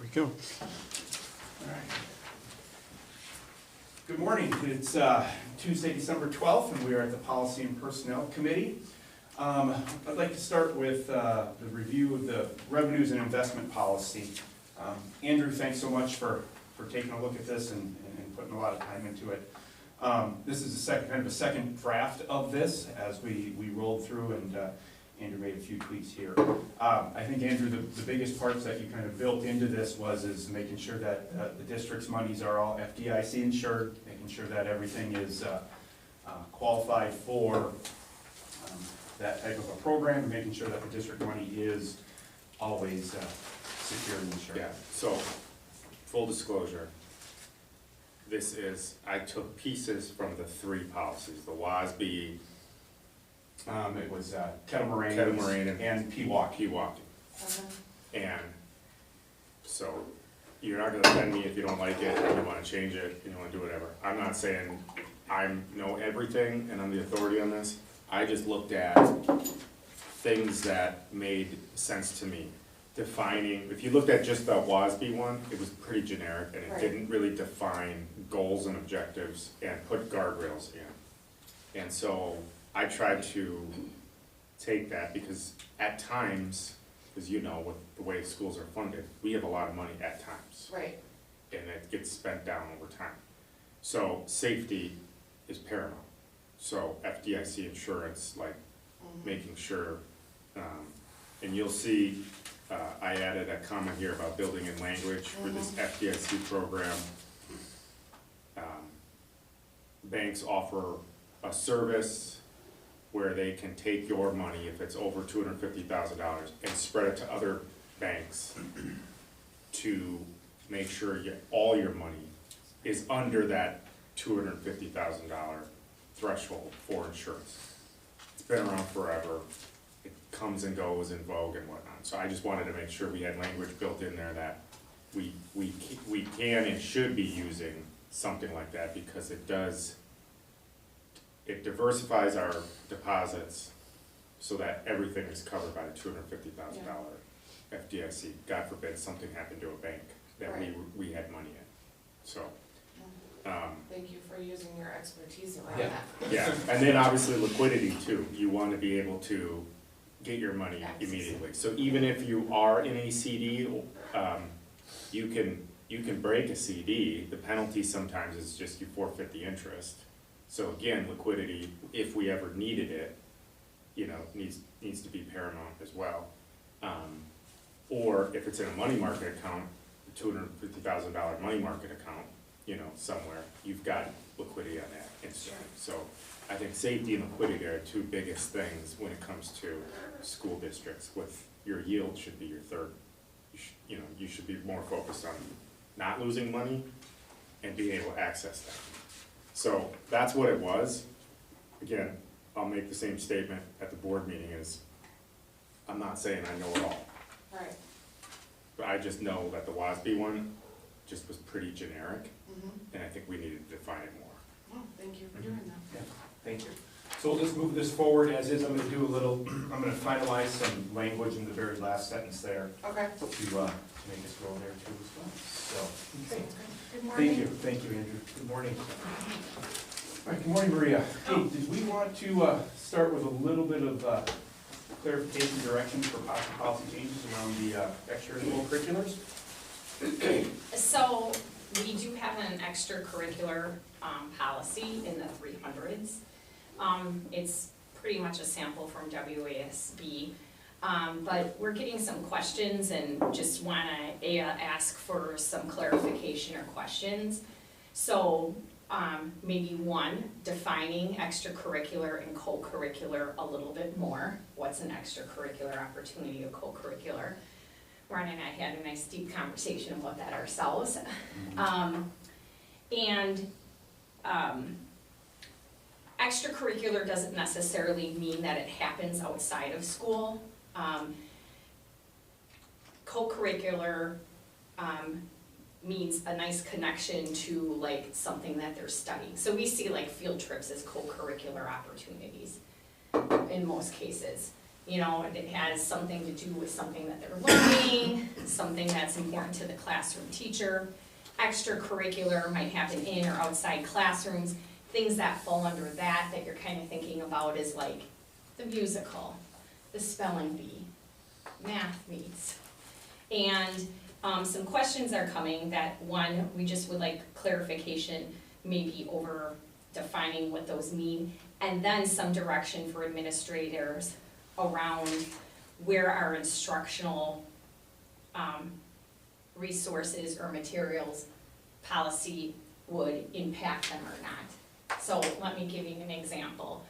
we go. All right. Good morning. It's Tuesday, December 12th, and we are at the Policy and Personnel Committee. I'd like to start with the review of the revenues and investment policy. Andrew, thanks so much for taking a look at this and putting a lot of time into it. This is kind of a second draft of this as we rolled through, and Andrew made a few tweaks here. I think, Andrew, the biggest parts that you kind of built into this is making sure that the district's monies are all FDIC insured, making sure that everything is qualified for that type of a program, and making sure that the district money is always secure and insured. Yeah, so, full disclosure, I took pieces from the three policies, the WASB, It was Kettle Moraine and Pewaukee. Pewaukee. And so, you're not gonna offend me if you don't like it, and you wanna change it, and you wanna do whatever. I'm not saying I know everything and I'm the authority on this. I just looked at things that made sense to me. Defining, if you looked at just the WASB one, it was pretty generic, and it didn't really define goals and objectives and put guardrails in. And so I tried to take that, because at times, as you know, with the way schools are funded, we have a lot of money at times. Right. And it gets spent down over time. So safety is paramount. So FDIC insurance, like making sure, and you'll see, I added a comment here about building in language for this FDIC program. Banks offer a service where they can take your money, if it's over $250,000, and spread it to other banks to make sure all your money is under that $250,000 threshold for insurance. It's been around forever. It comes and goes in vogue and whatnot. So I just wanted to make sure we had language built in there that we can and should be using something like that, because it diversifies our deposits so that everything is covered by the $250,000 FDIC. God forbid something happened to a bank that we had money in. So. Thank you for using your expertise around Yeah. that. Yeah, and then obviously liquidity too. You want to be able to get your money immediately. So even if you are in a CD, you can break a CD. The penalty sometimes is just you forfeit the interest. So again, liquidity, if we ever needed it, needs to be paramount as well. Or if it's in a money market account, a $250,000 money market account, somewhere, you've got liquidity on that instantly. So I think safety and liquidity are the two biggest things when it comes to school districts. With your yield should be your third. You should be more focused on not losing money and being able to access that. So that's what it was. Again, I'll make the same statement at the board meeting is, I'm not saying I know it all. Right. But I just know that the WASB one just was pretty generic, and I think we needed to define it more. Well, thank you for doing that. Yeah, thank you. So we'll just move this forward as is. I'm going to finalize some language in the very last sentence there Okay. to make us go there too as well. So, okay. Good morning. Thank you, Andrew. Good morning. All right, good morning, Maria. Hey, did we want to start with a little bit of clarification, directions for possible policy changes around the extracurriculars? So we do have an extracurricular policy in the 300s. It's pretty much a sample from WASB, but we're getting some questions and just want to ask for some clarification or questions. So maybe one, defining extracurricular and co-curricular a little bit more. What's an extracurricular opportunity, a co-curricular? Ron and I had a nice deep conversation about that ourselves. Extracurricular doesn't necessarily mean that it happens outside of school. Co-curricular means a nice connection to like something that they're studying. So we see like field trips as co-curricular opportunities in most cases. You know, it has something to do with something that they're learning, something that's important to the classroom teacher. Extracurricular might happen in or outside classrooms. Things that fall under that you're kind of thinking about is like the musical, the spelling bee, math meets. And some questions are coming that, one, we just would like clarification, maybe over defining what those mean, and then some direction for administrators around where our instructional resources or materials policy would impact them or not. So let me give you an example.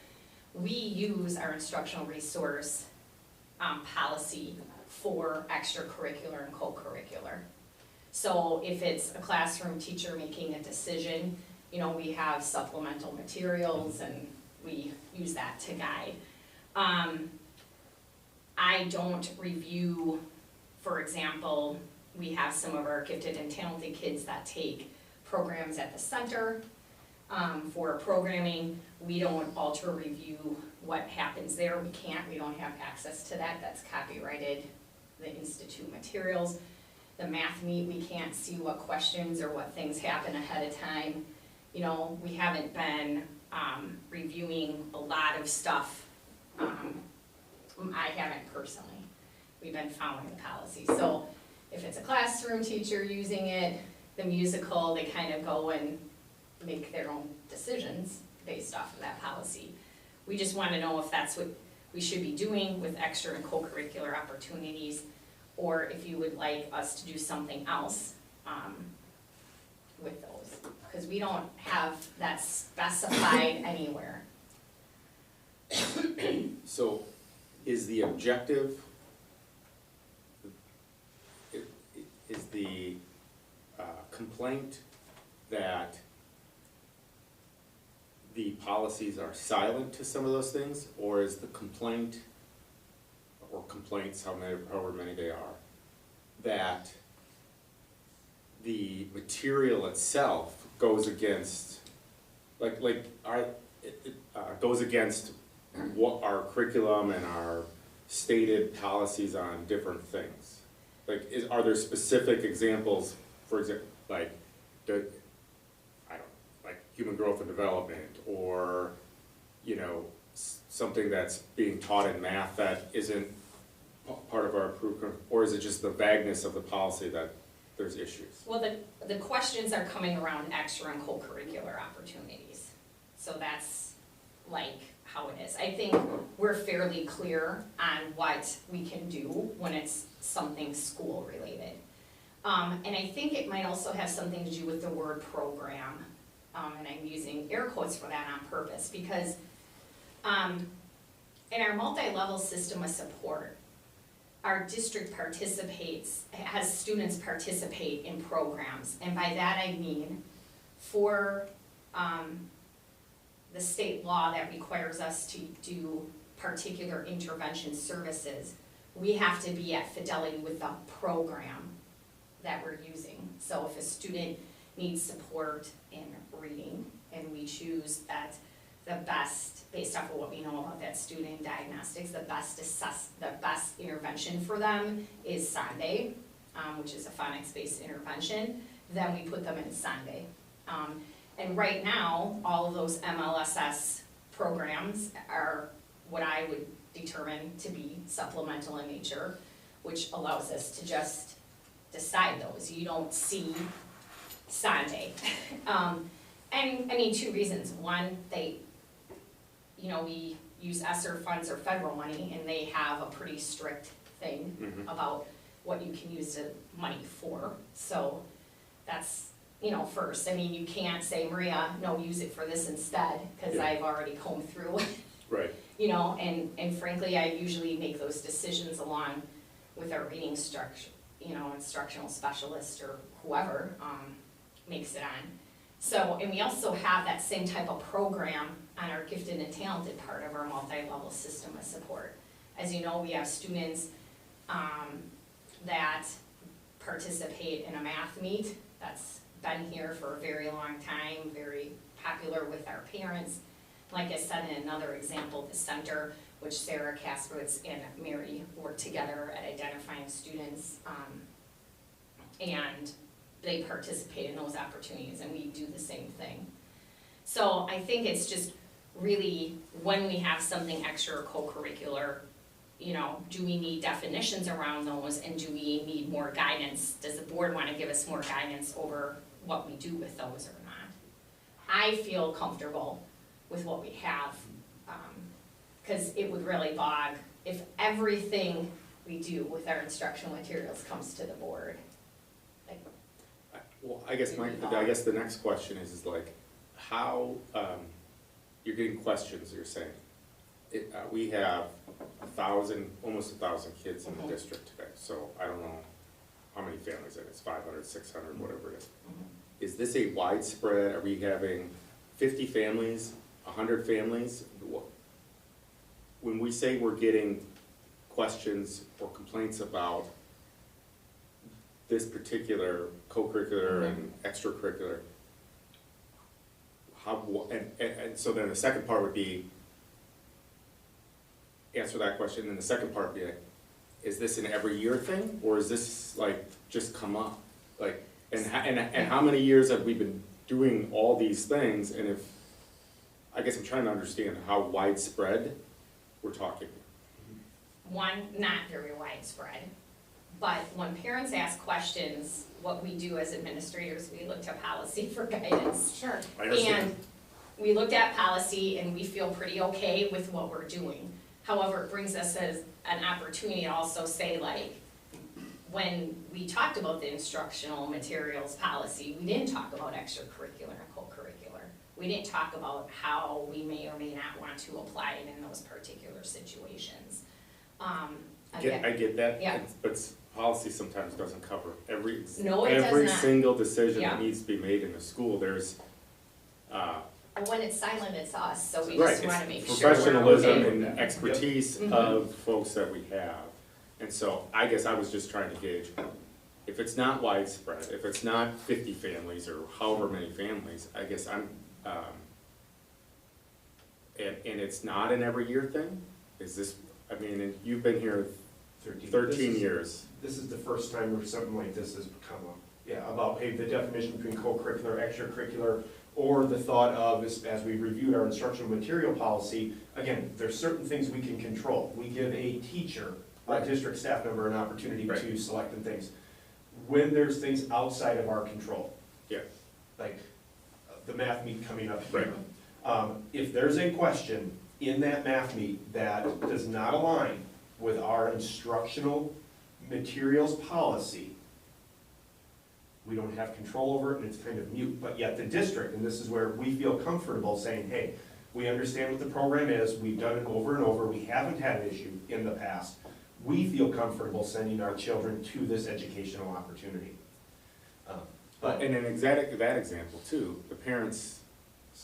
We use our instructional resource policy for extracurricular and co-curricular. So if it's a classroom teacher making a decision, you know, we have supplemental materials and we use that to guide. I don't review, for example, we have some of our gifted and talented kids that take programs at the center for programming. We don't alter review what happens there. We don't have access to that. That's copyrighted, the institute materials. The math meet, we can't see what questions or what things happen ahead of time. You know, we haven't been reviewing a lot of stuff. I haven't personally. We've been following the policy. So if it's a classroom teacher using it, the musical, they kind of go and make their own decisions based off of that policy. We just want to know if that's what we should be doing with extra and co-curricular opportunities, or if you would like us to do something else with those, because we don't have that specified anywhere. So is the objective, is the complaint that the policies are silent to some of those things, or is the complaint, or complaints, however many they are, that the material itself goes against, goes against what our curriculum and our stated policies on different things? Like, are there specific examples, for example, like, like human growth and development, or, you know, something that's being taught in math that isn't part of our approved, or is it just the vagueness of the policy that there's issues? Well, the questions are coming around extra and co-curricular opportunities. So that's like how it is. I think we're fairly clear on what we can do when it's something school related. And I think it might also have something to do with the word program. And I'm using air quotes for that on purpose, because in our multi-level system of support, our district has students participate in programs. And by that I mean, for the state law that requires us to do particular intervention services, we have to be at fidelity with the program that we're using. So if a student needs support in reading, and we choose that the best, based off of what we know about that student diagnostics, the best intervention for them is Sunday, which is a phonics-based intervention, then we put them in Sunday. And right now, all of those MLSS programs are what I would determine to be supplemental in nature, which allows us to just decide those. You don't see Sunday. And I mean, two reasons. One, we use ESSER funds or federal money, and they have a pretty strict thing about what you can use the money for. So that's, first. I mean, you can't say, Maria, no, use it for this instead, because I've already combed through. Right. And frankly, I usually make those decisions along with our reading structure, instructional specialist or whoever makes it on. So, and we also have that same type of program on our gifted and talented part of our multi-level system of support. As you know, we have students that participate in a math meet that's been here for a very long time, very popular with our parents. Like I said in another example, the center, which Sarah Kasperwitz and Mary work together at identifying students. And they participate in those opportunities, and we do the same thing. So I think it's just really, when we have something extra or co-curricular, you know, do we need definitions around those, and do we need more guidance? Does the board wanna give us more guidance over what we do with those or not? I feel comfortable with what we have, cause it would really bog if everything we do with our instructional materials comes to the board. Well, I guess the next question is like, how, you're getting questions, you're saying. We have almost 1,000 kids in the district today, so I don't know how many families it is, 500, 600, whatever it is. Is this a widespread, are we having 50 families, 100 families? When we say we're getting questions or complaints about this particular co-curricular and extracurricular, and so then the second part would be, answer that question, and the second part would be like, is this an every year thing, or is this like just come up? Like, and how many years have we been doing all these things, and if, I guess I'm trying to understand how widespread we're talking. One, not very widespread, but when parents ask questions, what we do as administrators, we look to policy for guidance. Sure. I understand. And we looked at policy and we feel pretty okay with what we're doing. However, it brings us as an opportunity to also say, like, when we talked about the instructional materials policy, we didn't talk about extracurricular and co-curricular. We didn't talk about how we may or may not want to apply it in those particular situations. I get that, Yeah. but policy sometimes doesn't cover every No, it does every not. single decision Yeah. that needs to be made in a school. There's But when it's silent, it's us, so we right, just wanna make it's sure we're professionalism okay. and expertise Mhm. of folks that we have, and so I guess I was just trying to gauge if it's not widespread, if it's not 50 families or however many families. I guess I'm and it's not an every year thing. Is this? I mean, and you've been here 13 years. This is the first time where something like this has come up. Yeah, about, hey, the definition between co-curricular, extracurricular, or the thought of, as we reviewed our instructional material policy, again, there's certain things we can control. We give a teacher, a district staff member, an opportunity to select and things. When there's things outside of our control. Yeah. Like the math meet coming up here. Right. If there's a question in that math meet that does not align with our instructional materials policy, we don't have control over it and it's kind of mute. But yet the district, and this is where we feel comfortable saying, hey, we understand what the program is, we've done it over and over, we haven't had an issue in the past. We feel comfortable sending our children to this educational opportunity. But in that example too, the parents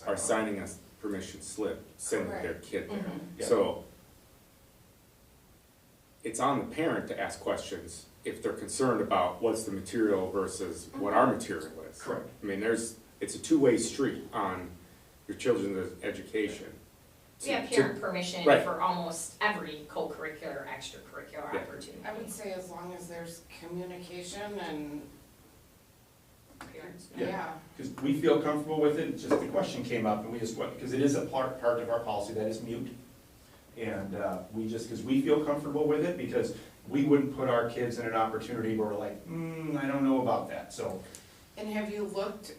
are signing a permission slip, sending their kid there. Yeah. So it's on the parent to ask questions if they're concerned about what's the material versus what our material is. Correct. I mean, it's a two-way street on your children's education. We have parent permission Right. for almost every co-curricular, extracurricular Yeah. opportunity. I would say as long as there's communication and, Parents, Yeah. Because we feel comfortable with it, it's just the question came up and we just went, because it is a part of our policy that is mute. And because we feel comfortable with it, because we wouldn't put our kids in an opportunity where we're like, I don't know about that, so. and have you looked,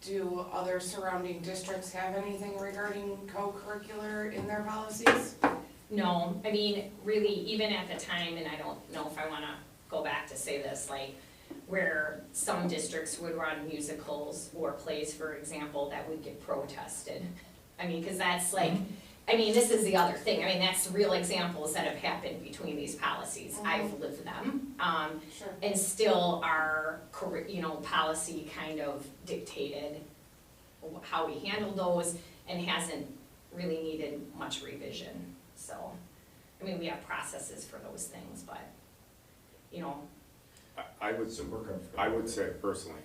do other surrounding districts have anything regarding co-curricular in their policies? No, I mean, really, even at the time, and I don't know if I wanna go back to say this, like, where some districts would run musicals or plays, for example, that would get protested. I mean, cause that's like, I mean, this is the other thing, I mean, that's real examples that have happened between these policies. I've lived them, Sure. and still our, policy kind of dictated how we handle those and hasn't really needed much revision, so. I mean, we have processes for those things, but, I would say personally,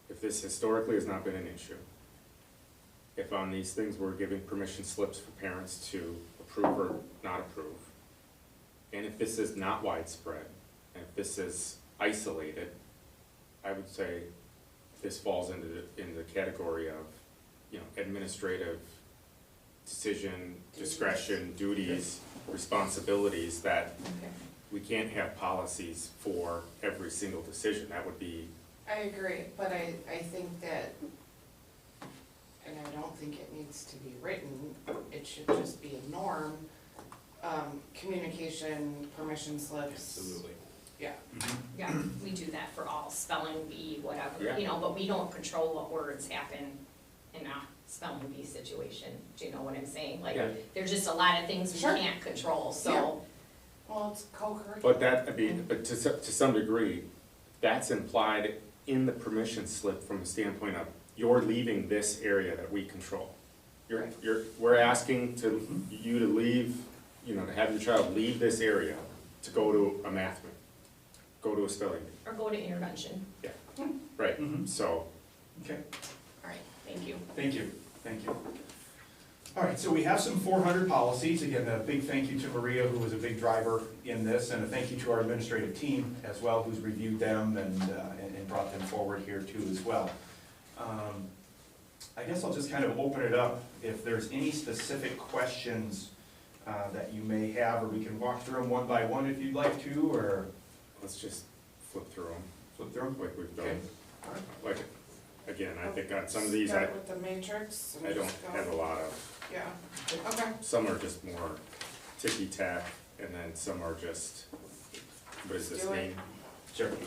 if this historically has not been an issue, if on these things we're giving permission slips for parents to approve or not approve. And if this is not widespread, and if this is isolated, I would say this falls into the category of, you know, administrative decision, discretion, duties, responsibilities, that Okay. we can't have policies for every single decision. That would be, I agree, but I think that, and I don't think it needs to be written, it should just be a norm. Communication, permission slips. Absolutely. Yeah. Yeah, we do that for all, spelling bee, whatever, Yeah. you know, but we don't control what words happen in a spelling bee situation. Do you know what I'm saying? Like, Yeah. there's just a lot of things we Sure. can't control, Yeah. so. Well, it's co-curricular. but that, I mean, but to some degree, that's implied in the permission slip from the standpoint of, you're leaving this area that we control. Right. We're asking you to leave, you know, to have your child leave this area to go to a math room, go to a spelling bee. Or go to intervention. Right, Mhm. so, Okay, All right, thank you. thank you, thank you. All right, so we have some 400 policies. Again, a big thank you to Maria, who was a big driver in this, and a thank you to our administrative team as well, who's reviewed them and brought them forward here too as well. I guess I'll just kind of open it up. If there's any specific questions that you may have, or we can walk through them one by one if you'd like to, or let's just flip through them, flip through them. like we've Okay. done. All right. Like, again, I think on some of these, Start with the matrix and I don't just go. have a lot of, Yeah, okay. some are just more ticky-tack, and then some are just, what does this Do it. mean? Sure. You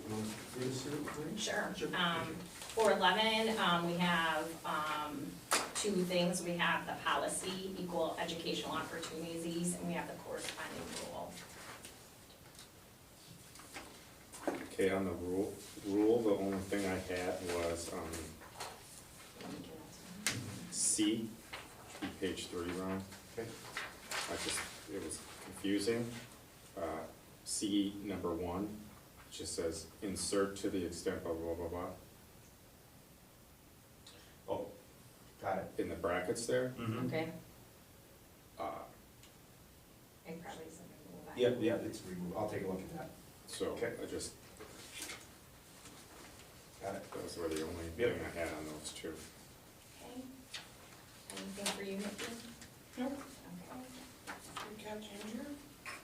wanna do this here, Maria? Sure. Sure, thank you. For 11, we have two things. We have the policy, equal educational opportunities, and we have the corresponding rule. Okay, on the rule, the only thing I had was, C, should be page 3, Ron. Okay. It was confusing. C number 1, it just says, insert to the extent blah, blah, blah, blah, Oh, got it. in the brackets there. Mhm. Okay, Uh, it probably isn't gonna move on. Yep, it's removed, I'll take a look at that. So Okay. I just, Got it. those were the only Yep. thing I had on those two. Okay. Anything for you, Nikki? Nope. Okay. Good catch, Andrew.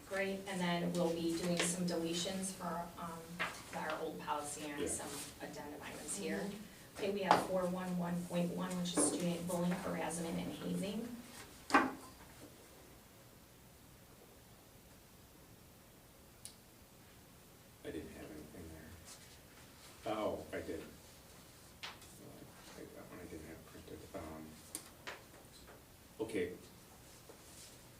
Great, and then we'll be doing some deletions for, our old policy and Yeah. some addendum items here. Okay, we have 411.1, which is student bullying, harassment, and hazing. I didn't have anything there. Oh, I did. That one I didn't have printed. Okay.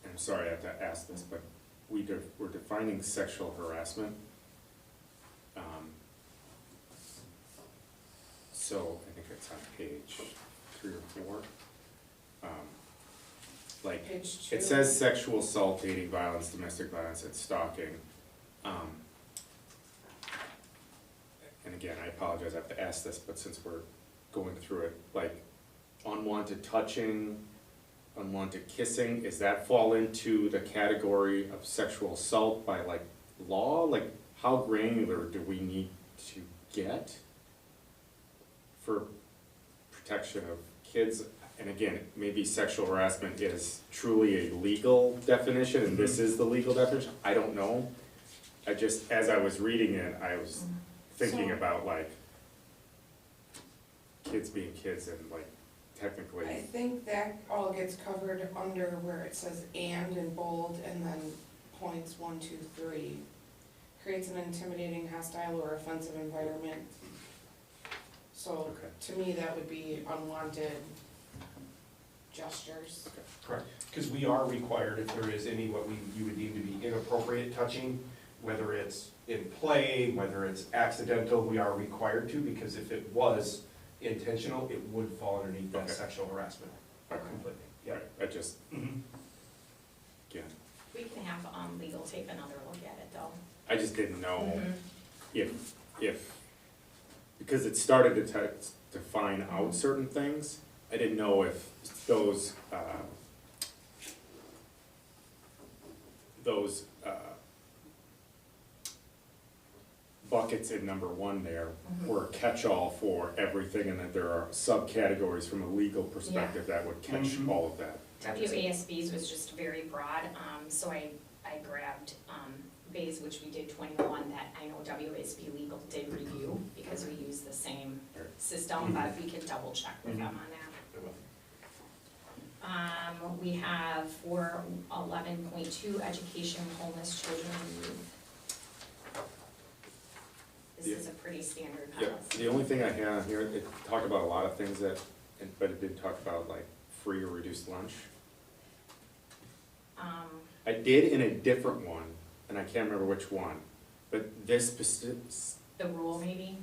I'm sorry I have to ask this, but we're defining sexual harassment. So I think it's on page 3 or 4. Like, Page 2. it says sexual assault, dating violence, domestic violence, and stalking. And again, I apologize, I have to ask this, but since we're going through it, like, unwanted touching, unwanted kissing, does that fall into the category of sexual assault by, like, law? Like, how granular do we need to get for protection of kids? And again, maybe sexual harassment is truly a legal definition, and this is the legal definition, I don't know. I just, as I was reading it, I was thinking So- about, like, kids being kids and, like, technically, I think that all gets covered under where it says and in bold and then points 1, 2, 3. Creates an intimidating, hostile, or offensive environment. So Okay. to me, that would be unwanted gestures. Correct. Because we are required, if there is any, you would deem to be inappropriate touching, whether it's in play, whether it's accidental, we are required to, because if it was intentional, it would fall underneath that Okay. sexual harassment completely. Yeah. right, I just, Mhm. again, We can have, legal take another look at it, though. I just didn't know Mhm. if, because it started to define out certain things, I didn't know if those, those buckets in number one there were a catch-all for everything, and that there are subcategories from a legal perspective that would catch Mhm. all of that. WASB's was just very broad, so I grabbed, Bay's, which we did 21, that I know WASB legal did review, because we use the same system, but we could double check with them on that. We have for 11.2, education of homeless children and youth. This is a pretty standard Yeah, policy. the only thing I had on here, it talked about a lot of things that, but it did talk about like free or reduced lunch. I did in a different one, and I can't remember which one, but this specific, The rule maybe,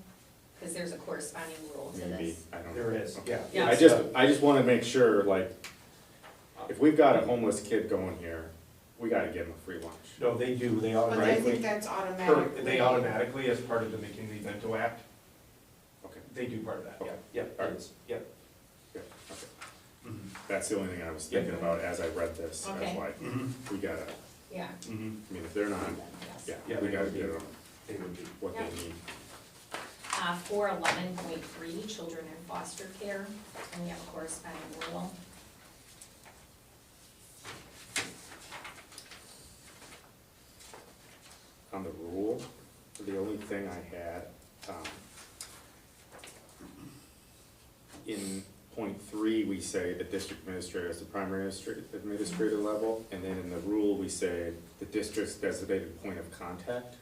because there's a corresponding rule to maybe, this. I don't know. There is, Okay. yeah. Yeah. I just wanna make sure, like, if we've got a homeless kid going here, we gotta give him a free lunch. No, they do, they But I automatically. think that's automatic. They automatically, as part of the McKinley-Vento Act, Okay, they do part of that, yeah, Okay. yep, Alright. it is, yep. yeah, okay. Mhm. That's the only thing I was Yeah. thinking about as I read this. I was Okay. like, Mhm. we gotta, Yeah. Mhm. I mean, if they're not, Yes. yeah, Yeah, we they gotta would be. give them They would be. what Yeah. they need. For 11.3, children in foster care, and we have a corresponding rule. On the rule, the only thing I had, in point 3, we say the district administrator is the primary administrator level, and then in the rule, we say the district's designated point of contact,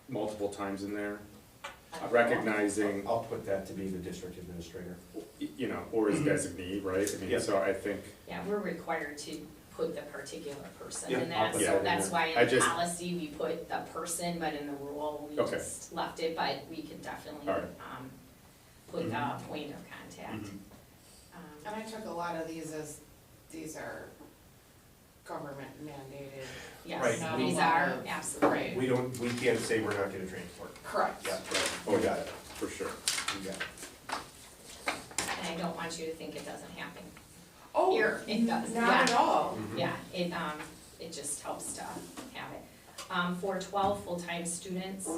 multiple times in there, recognizing, I'll put that to be the district administrator. you know, or his designee, right? I mean, Yeah. so I think, Yeah, we're required to put the particular person Yeah, in I'll that, put so that in that's there. why I in just- policy, we put the person, but in the rule, we Okay. just left it, but we could definitely, All right. put the Mhm. point of contact. Mhm. And I took a lot of these as, these are government mandated. Yes, Right. these are, absolutely. Right. We can't say we're not gonna transport. Correct. Yeah, oh, we got it, for sure. we got it. And I don't want you to think it doesn't happen. Oh, Here, it does, not at yeah. all. Mhm. Yeah, it just helps to have it. For 12 full-time students,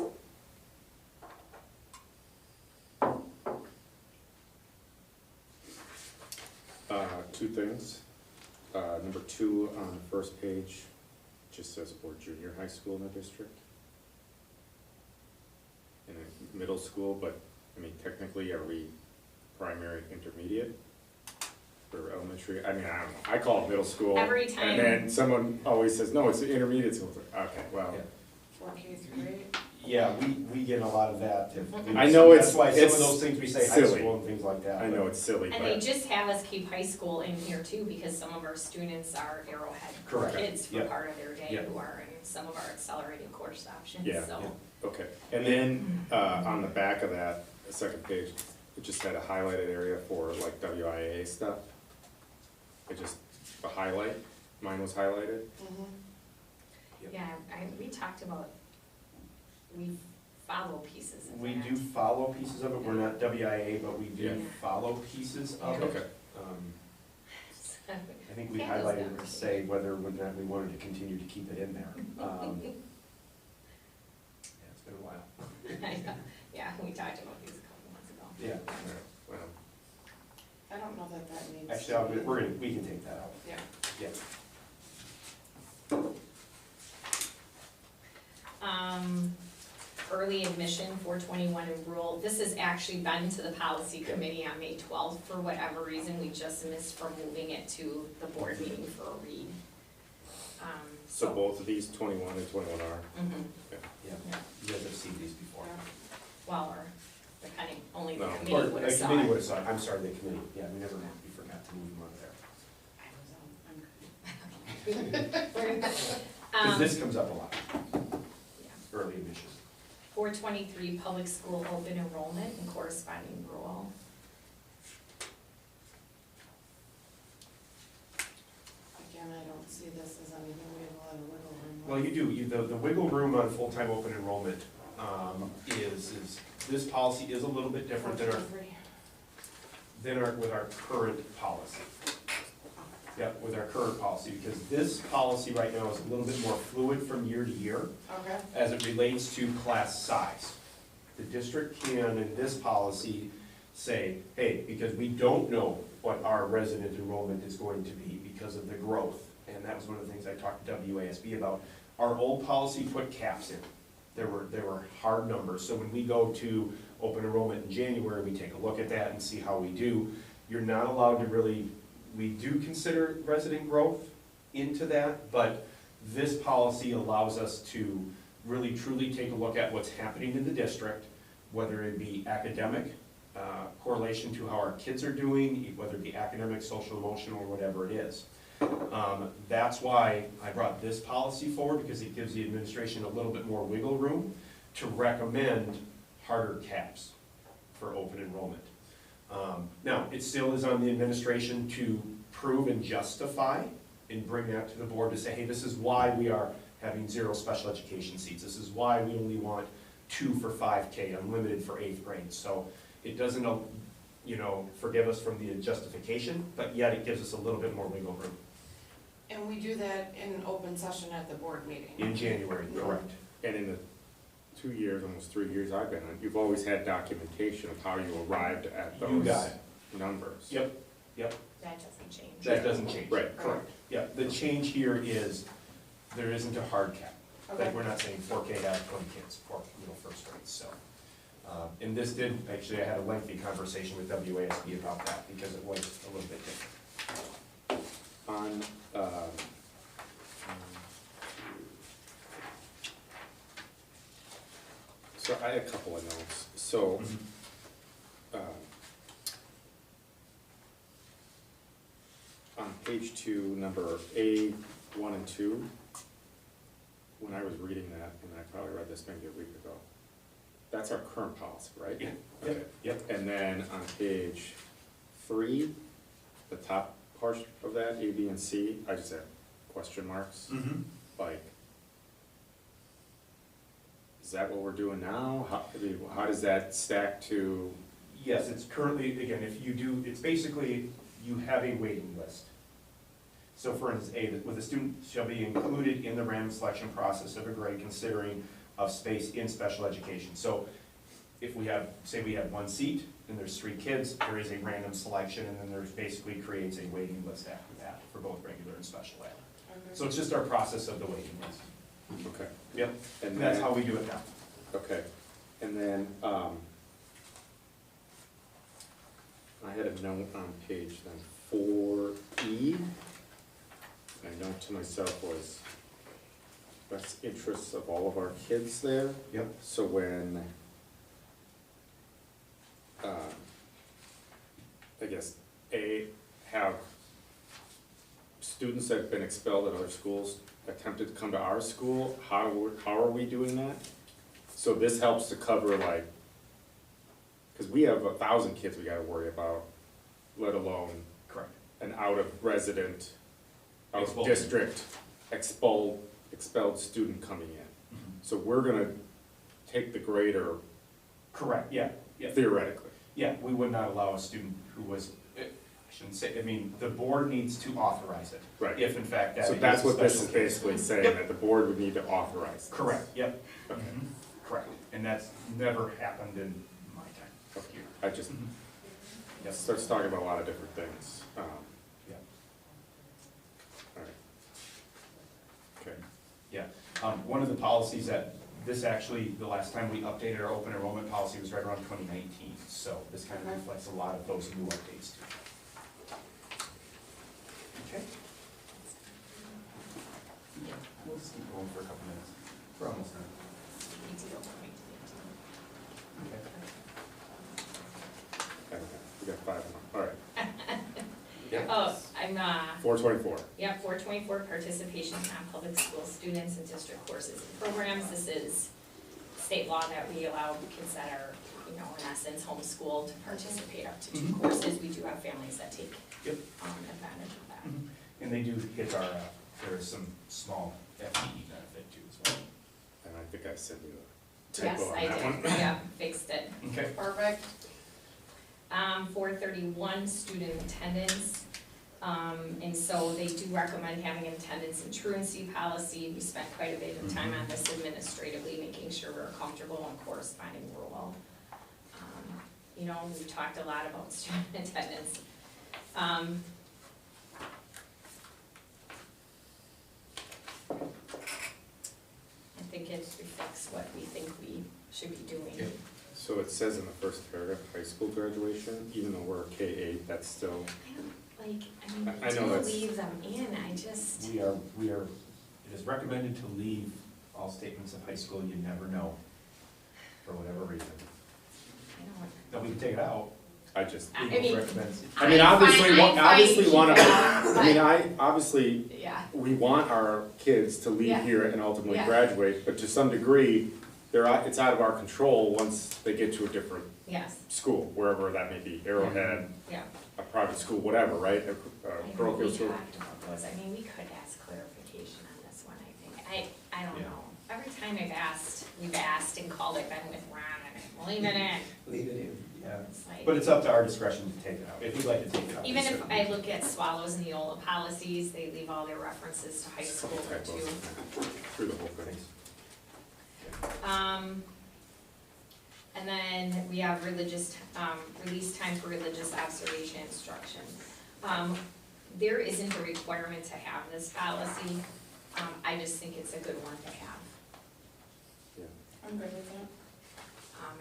Two things. Number 2 on the first page, just says or junior high school in the district. In a middle school, but, I mean, technically, are we primary, intermediate? Or elementary, I mean, I don't know, I call it middle school. Every time- And then someone always says, no, it's intermediate school, okay, well, Yeah. 4K through 8. Yeah, we get a lot of that. I know it's- That's why some of it's those things we say high silly. school and things like that. I know it's silly, and they but, just have us keep high school in here too, because some of our students are Arrowhead Correct. kids for Yep. part of their day Yep. who are in some of our accelerated course options, Yeah, so. yeah. okay. And then, on the back of that, the second page, it just had a highlighted area for like WIA stuff. It just, a highlight, mine was highlighted. Mhm. Yeah, we talked about, we follow pieces of that. We do follow pieces of it, we're not WIA, but we Yeah. do follow pieces of it. Okay. I think we Candace highlighted knows. to say whether or not we wanted to continue to keep it in there. Yeah, it's been a while. Yeah, we talked about these a couple months ago. Yeah, Well, I don't know that that needs. actually, we can take that out. Yeah. Yeah. Early admission, 421 in rural, this has actually been to the policy committee on May 12th. For whatever reason, we just missed from moving it to the board meeting for a read. So both of these, 21 and 21 are? Mhm. Yeah, Yeah. you guys have seen these before. Well, or depending, only the No. Or committee would have the saw committee it. would have saw it, I'm sorry, the committee, yeah, we forgot to move them out of there. Because Um, this comes up a lot, yeah. early admission. 423, public school open enrollment and corresponding rule. Again, I don't see this as anything, we have a lot of wiggle room. Well, you do, the wiggle room on full-time open enrollment, is, this policy is a little bit different with our current policy. Yep, with our current policy, because this policy right now is a little bit more fluid from year to year Okay, as it relates to class size. The district can, in this policy, say, hey, because we don't know what our resident enrollment is going to be because of the growth. And that was one of the things I talked to WASB about. Our old policy put caps in. There were hard numbers. So when we go to open enrollment in January, we take a look at that and see how we do. You're not allowed to really, we do consider resident growth into that, but this policy allows us to really truly take a look at what's happening in the district, whether it be academic, correlation to how our kids are doing, whether it be academic, social, emotional, or whatever it is. That's why I brought this policy forward, because it gives the administration a little bit more wiggle room to recommend harder caps for open enrollment. Now, it still is on the administration to prove and justify and bring that to the board to say, hey, this is why we are having 0 special education seats. This is why we only want 2 for 5K, unlimited for 8th grade. So it doesn't, forgive us from the justification, but yet it gives us a little bit more wiggle room. and we do that in open session at the board meeting. In January, correct. And in the 2 years, almost 3 years I've been on, you've always had documentation of how you arrived at You got those it. numbers. Yep, That doesn't change. that doesn't change. Right. Correct. Yeah, the change here is, there isn't a hard cap. Okay. Like, we're not saying 4K out of 20 kids for, first grade, so. And this did, actually, I had a lengthy conversation with WASB about that, because it was a little bit different. On, so I had a couple of notes. So, on page 2, number A, 1 and 2, when I was reading that, and I probably read this maybe a week ago, that's our current policy, right? Yeah. Okay. Yep. And then on page 3, the top portion of that, A, B, and C, I just have question marks, Mm-hmm. like, is that what we're doing now? How does that stack to, Yes, it's currently, again, if you do, it's basically, you have a waiting list. So for instance, A, with a student shall be included in the random selection process of a grade considering of space in special education. So if we have, say we have 1 seat, and there's 3 kids, there is a random selection, and then there's basically creates a waiting list after that for both regular and special ed. Okay. So it's just our process of the waiting list. okay. Yep, And and that's then- how we do it now. Okay, and then, I had a note on page then 4E. My note to myself was, best interests of all of our kids there. Yep. So when, I guess, have students that have been expelled at other schools attempted to come to our school, how are we doing that? So this helps to cover like, because we have 1,000 kids we gotta worry about, let alone Correct. an out-of-resident, Expelled. out-of-district expelled student coming in. So we're gonna take the grader Correct, yeah, yeah. theoretically. Yeah, we would not allow a student who was, I shouldn't say, I mean, the board needs to authorize it. Right. If in fact that So is that's a what this special is case. basically saying, Yep. that the board would need to authorize this. Correct, yep. Okay. Mhm. Correct, and that's never happened in my time Okay. here. I just, Yep. starts talking about a lot of different things. Yeah. All right. Okay. Yeah, one of the policies that, this actually, the last time we updated our open enrollment policy was right around 2019, so this kind of reflects a lot of those new updates too. Okay? Yeah, we'll just keep going for a couple minutes. We're almost done. Okay, we got 5 more, all right. Oh, I'm, 424. yeah, 424, participation in non-public school students in district courses and programs. This is state law that we allow kids that are, in essence, homeschooled to participate up to 2 courses. We do have families that take Yep. advantage of that. And they do hit our, there is some small FTE benefit too as well. And I think I sent you a Yes, typo on I that one. did, yeah, fixed it. Okay. Perfect. 431, student attendance. And so they do recommend having an attendance and truancy policy. We spent quite a bit of time on this administratively, making sure we're comfortable and corresponding rule. You know, we've talked a lot about student attendance. I think it reflects what we think we should be doing. Yep. So it says in the first paragraph, high school graduation, even though we're a K-8, that's still, I mean, I know to that's- leave them in, I just, We are, it is recommended to leave all statements of high school, you never know, for whatever reason. I don't. Then we can take it out. I just, I Legal mean, recommends. I mean, I'm obviously, fine- I'm fine obviously keeping one of, it, I mean, but- obviously, Yeah, we want our kids to leave Yeah. here and ultimately Yeah. graduate, but to some degree, it's out of our control once they get to a different yes, school, wherever that may be, Arrowhead, yeah. a private school, whatever, right? A I know parochial we school. talked about those, I mean, we could ask clarification on this one, I think, I don't Yeah. know. Every time we've asked and called it, been with Ron, and I'm leaving it in, Leave it in, yeah. it's like. But it's up to our discretion to take it out, if we'd like to take it out. we Even if certainly I can. look at Swallows and Neola policies, they leave all their references to high school there Typos too. through the whole thing. And then we have release time for religious observation instruction. There isn't a requirement to have this policy, I just think it's a good one to have. I'm good with that.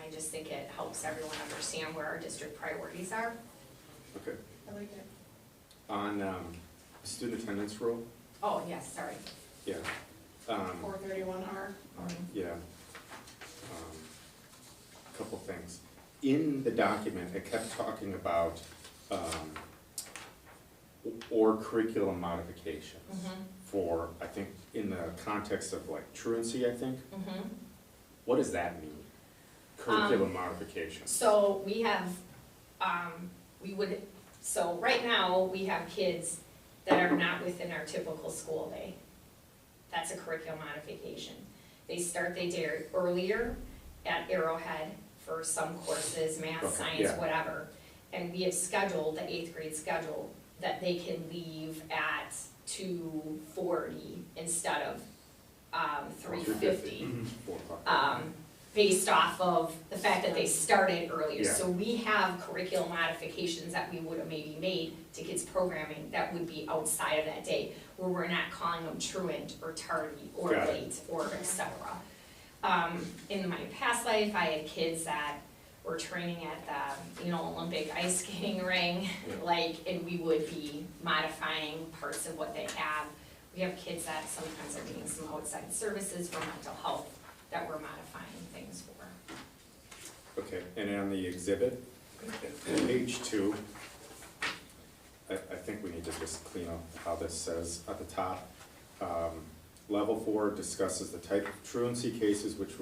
I just think it helps everyone understand where our district priorities are. Okay. I like it. On student attendance rule, Oh, yes, sorry. yeah. 431R. Yeah. Couple things. In the document, it kept talking about, or curriculum modifications for, I think, in the context of like truancy, I think. What does that mean? Curriculum modifications? So we have, so right now, we have kids that are not within our typical school day. That's a curriculum modification. They start their day earlier at Arrowhead for some courses, math, Okay, science, yeah. whatever. And we have scheduled, the 8th grade schedule, that they can leave at 2:40 instead of 3:50. 4 o'clock. Based off of the fact that they started earlier. Yeah. So we have curriculum modifications that we would have maybe made to kids' programming that would be outside of that day, where we're not calling them truant or tardy or Got it. late or et cetera. In my past life, I had kids that were training at the, Olympic ice skating ring, and we would be modifying parts of what they have. We have kids that sometimes are needing some outside services for mental health that we're modifying things for. Okay, and on the exhibit, page 2, I think we need to just clean up how this says at the top. Level 4 discusses the type of truancy cases which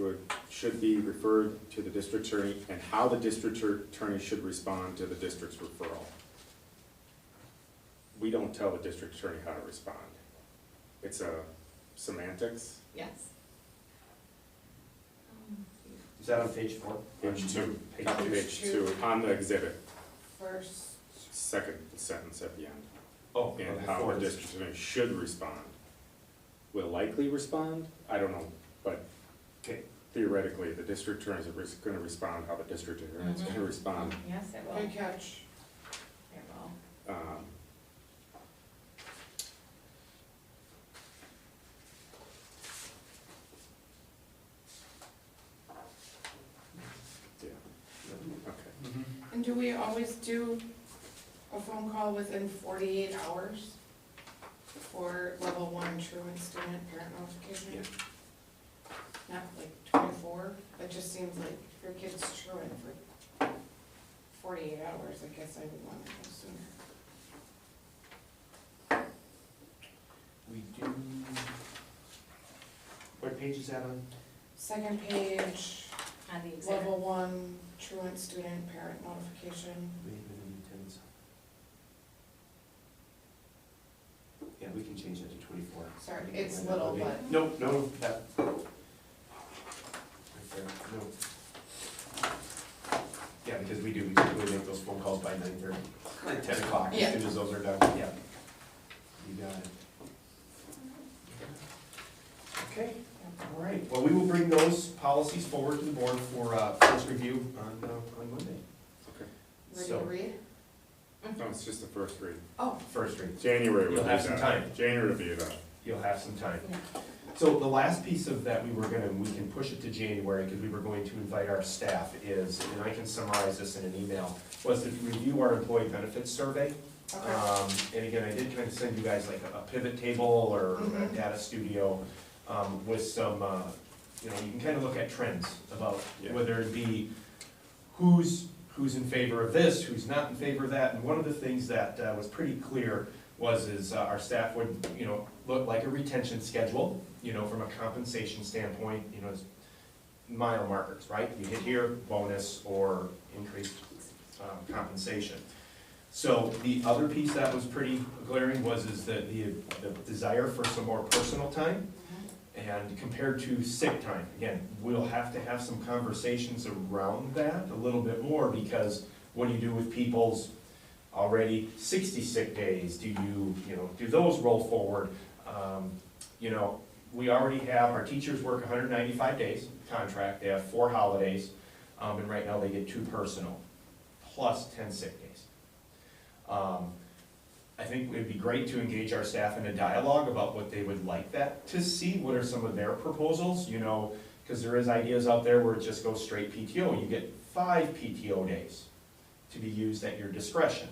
should be referred to the district attorney and how the district attorney should respond to the district's referral. We don't tell the district attorney how to respond. It's a semantics. Yes. Is that on page 4? Page 2. Page Top of 2. page 2, on the exhibit, First, second sentence at the end. Oh, And okay, how four. the district attorney should respond. Will likely respond? I don't know, but Okay. theoretically, the district attorney is gonna respond how the district attorney is gonna respond. Yes, it will. good catch. It will. Yeah, okay. And do we always do a phone call within 48 hours for level 1 truant student parent notification? Not like 24? It just seems like if your kid's truant for 48 hours, I guess I would want to go sooner. We do, what page is that on? Second page, On the exhibit. level 1 truant student parent notification. Yeah, we can change that to 24. Sorry, it's little, but Nope, no, that. Right there, no. Yeah, because we typically make those phone calls by 9:30, 10 o'clock, as Yeah. soon as those are done, yeah. You got it. Okay, all right. Well, we will bring those policies forward to the board for first review on Monday. Okay. Ready So- to read? No, it's just the first read. Oh, First read. January will You'll be have some done. time. January will be done. You'll have some time. Yeah. So the last piece of that we can push it to January, because we were going to invite our staff is, and I can summarize this in an email, was to review our employee benefits survey. okay. And again, I did kind of send you guys like a pivot table or a Mhm. data studio with some, you know, you can kind of look at trends about Yeah. whether it be who's in favor of this, who's not in favor of that. And one of the things that was pretty clear is our staff would, you know, look like a retention schedule, you know, from a compensation standpoint, you know, it's mile markers, right? You hit here, bonus or increased compensation. So the other piece that was pretty glaring is the desire for some more personal time. And compared to sick time, again, we'll have to have some conversations around that a little bit more, because what do you do with people's already 60 sick days? Do you know, do those roll forward? You know, we already have, our teachers work 195 days contract, they have 4 holidays, and right now they get 2 personal, plus 10 sick days. I think it'd be great to engage our staff in a dialogue about what they would like that to see, what are some of their proposals, you know, because there is ideas out there where it just goes straight PTO, you get 5 PTO days to be used at your discretion.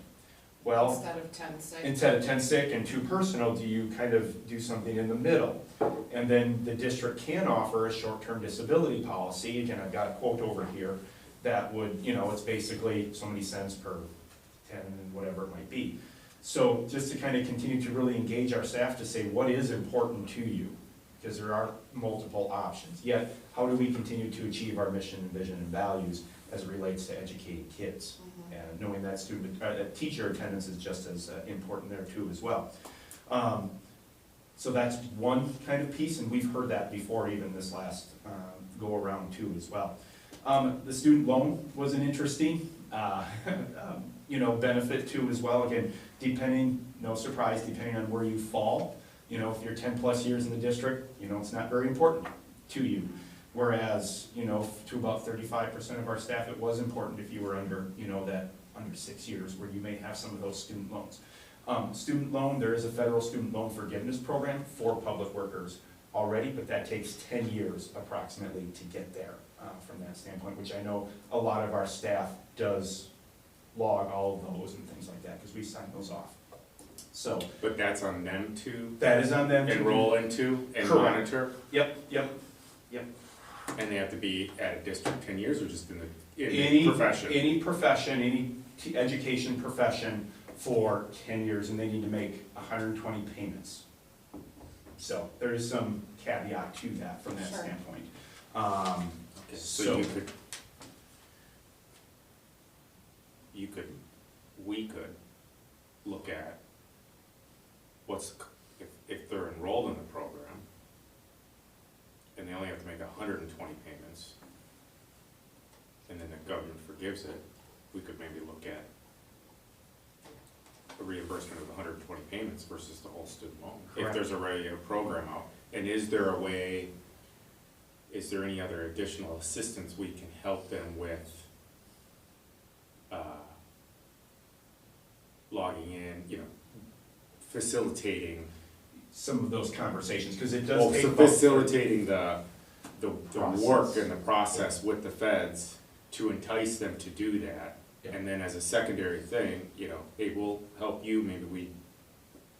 Well, Instead of 10 sick. 10 sick and 2 personal, do you kind of do something in the middle? And then the district can offer a short-term disability policy, again, I've got a quote over here, that would, you know, it's basically so many cents per 10 and whatever it might be. So just to kind of continue to really engage our staff to say, what is important to you? Because there are multiple options. Yet, how do we continue to achieve our mission and vision and values as it relates to educating kids? And knowing that that teacher attendance is just as important there too as well. So that's one kind of piece, and we've heard that before even this last go around too as well. The student loan was an interesting you know, benefit too as well. Again, depending, no surprise, depending on where you fall, you know, if you're 10 plus years in the district, you know, it's not very important to you. Whereas, you know, to about 35% of our staff, it was important if you were under, you know, that under 6 years, where you may have some of those student loans. Student loan, there is a federal student loan forgiveness program for public workers already, but that takes 10 years approximately to get there from that standpoint, which I know a lot of our staff does log all of those and things like that, because we sign those off. So. But that's on them to That is on them to enroll into and Correct. monitor? Yep. And they have to be at a district 10 years or just in the Any profession? Any profession, any education profession for 10 years, and they need to make 120 payments. So there is some caveat to that from that Sure. standpoint. Okay, so we could look at if they're enrolled in the program and they only have to make 120 payments, and then the government forgives it, we could maybe look at a reimbursement of 120 payments versus the whole student loan. Correct. If there's already a program out, and is there any other additional assistance we can help them with logging in, you know, facilitating Some of those conversations, because it does take. facilitating the Process. work and the process with the feds to entice them to do that. Yeah. And then as a secondary thing, you know, hey, we'll help you, maybe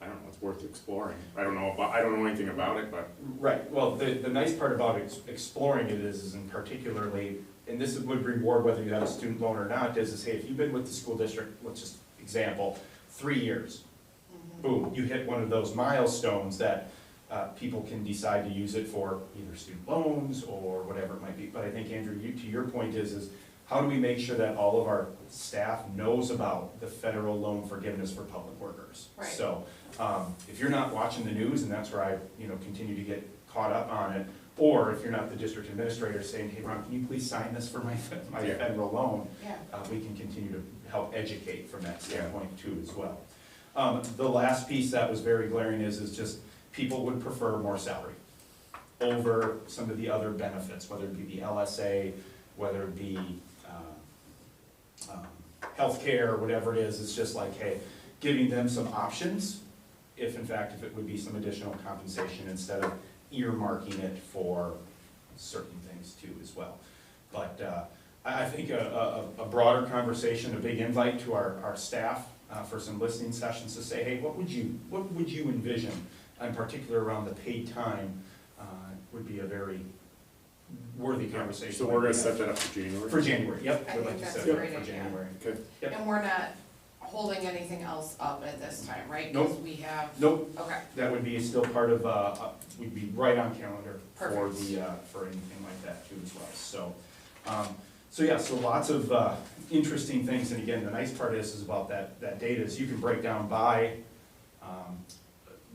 I don't know, it's worth exploring. I don't know anything about it, but. Right, well, the nice part about exploring it is in particularly, and this would reward whether you have a student loan or not, is hey, if you've been with the school district, let's just example, 3 years, boom, you hit one of those milestones that people can decide to use it for either student loans or whatever it might be. But I think, Andrew, to your point is how do we make sure that all of our staff knows about the federal loan forgiveness for public workers? Right. So if you're not watching the news, and that's where I continue to get caught up on it, or if you're not the district administrator saying, hey, Ron, can you please sign this for my federal loan? Yeah. We can continue to help educate from that standpoint too as well. The last piece that was very glaring is just people would prefer more salary over some of the other benefits, whether it be the LSA, whether it be healthcare, whatever it is. It's just like, hey, giving them some options, if in fact, if it would be some additional compensation instead of earmarking it for certain things too as well. But I think a broader conversation, a big invite to our staff for some listening sessions to say, hey, what would you envision, in particular around the paid time, would be a very worthy conversation. So we're gonna set that up for January? For January, yep. I We'd like think to that's set a it up great for idea. January. Okay. Yep. And we're not holding anything else up at this time, right? Nope. Because we have. Nope, Okay, that would be still part of, we'd be right on calendar for Perfect. for anything like that too as well. So yeah, so lots of interesting things, and again, the nice part is about that data is you can break down by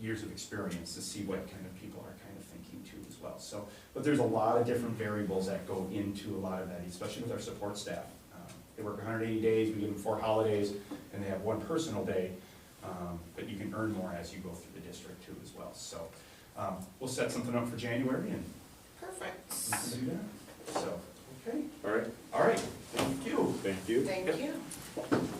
years of experience to see what kind of people are kind of thinking too as well. So, but there's a lot of different variables that go into a lot of that, especially with our support staff. They work 180 days, we give them 4 holidays, and they have 1 personal day, but you can earn more as you go through the district too as well. So we'll set something up for January and perfect. we can do that. So, okay, All right, all right, thank you. thank you. Thank you.